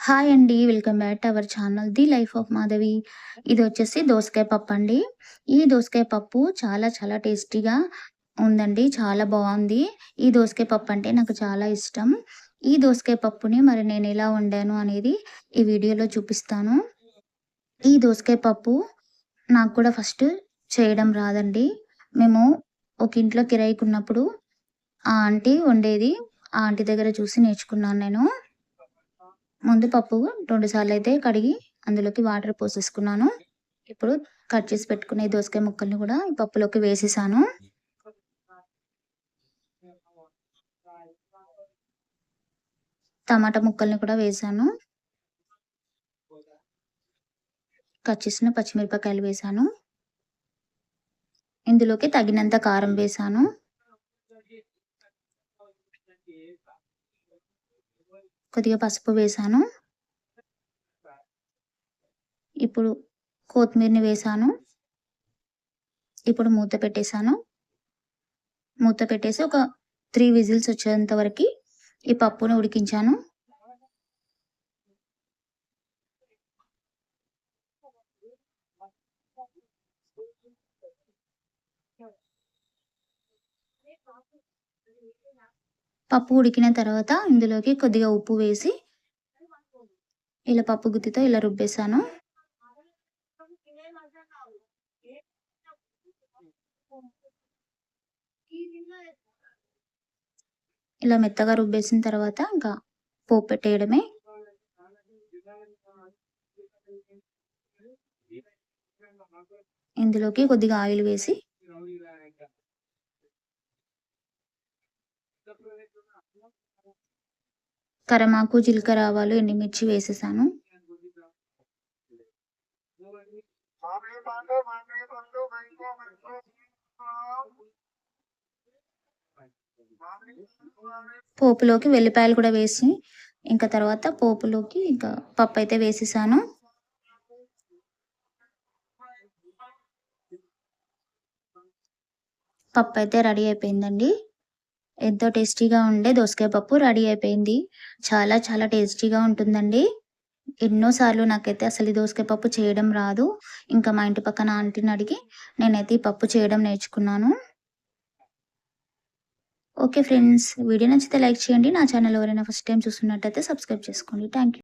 Hi అండి. Welcome back to our channel 'the life of Madhavi'. ఇదొచ్చేసి దోసకాయ పప్పండి. ఈ దోసకాయ పప్పు చాలా చాలా టేస్టీగా ఉందండి. చాలా బావుంది. ఈ దోసకాయ పప్పంటే నాకు చాలా ఇష్టం. ఈ దోసకాయ పప్పుని మరి నేనెలా వండాను అనేది ఈ వీడియోలో చూపిస్తాను. ఈ దోసకాయ పప్పు నాకు కూడా ఫస్ట్ చేయడం రాదండి. మేము ఒక ఇంట్లో కిరాయికున్నప్పుడు ఆ ఆంటీ వండేది. ఆ ఆంటీ దగ్గర చూసి నేర్చుకున్నాను నేను. ముందు పప్పు 2 సార్లయితే కడిగి అందులోకి వాటర్ పోసేసుకున్నాను. ఇప్పుడు కట్ చేసి పెట్టుకున్న ఈ దోసకాయ ముక్కల్ని కూడా ఈ పప్పులోకి వేసేసాను. టమాటా ముక్కల్ని కూడా వేశాను. కట్ చేసిన పచ్చిమిరపకాయలు వేశాను. ఇందులోకి తగినంత కారం వేశాను. కొద్దిగా పసుపు వేశాను. ఇప్పుడు కొత్తిమీరని వేశాను. ఇప్పుడు మూత పెట్టేసాను. మూత పెట్టేసి ఒక 3 విజిల్స్ వచ్చేంత వరకి ఈ పప్పుని ఉడికించాను. పప్పు ఉడికిన తర్వాత ఇందులోకి కొద్దిగా ఉప్పు వేసి ఇలా పప్పు గుత్తితో ఇలా రుబ్బేసాను. ఇలా మెత్తగా రుబ్బేసిన తర్వాత ఇంకా పోపు పెట్టేయడమే. ఇందులోకి కొద్దిగా ఆయిల్ వేసి కరమాకు, జీలకర్ర ఆవాలు, ఎండుమిర్చి వేసేసాను. పోపులోకి వెల్లిపాయలు కూడా వేసి ఇంకా తర్వాత పోపులోకి ఇంకా పప్పైతే వేసేసాను. పప్పైతే రెడీ అయిపోయిందండి. ఎంతో టేస్టీగా ఉండే దోసకాయ పప్పు రెడీ అయిపోయింది. చాలా చాలా టేస్టీగా ఉంటుందండి. ఎన్నో సార్లు నాకైతే అసలు ఈ దోసకాయ పప్పు చేయడం రాదు. ఇంకా మా ఇంటి పక్కన ఆంటీని అడిగి నేనైతే ఈ పప్పు చేయడం నేర్చుకున్నాను. ఓకే ఫ్రెండ్స్, వీడియో నచ్చితే లైక్ చేయండి. నా ఛానల్ ఎవరైనా ఫస్ట్ టైం చూస్తున్నట్టయితే సబ్స్క్రైబ్ చేసుకోండి. Thank you.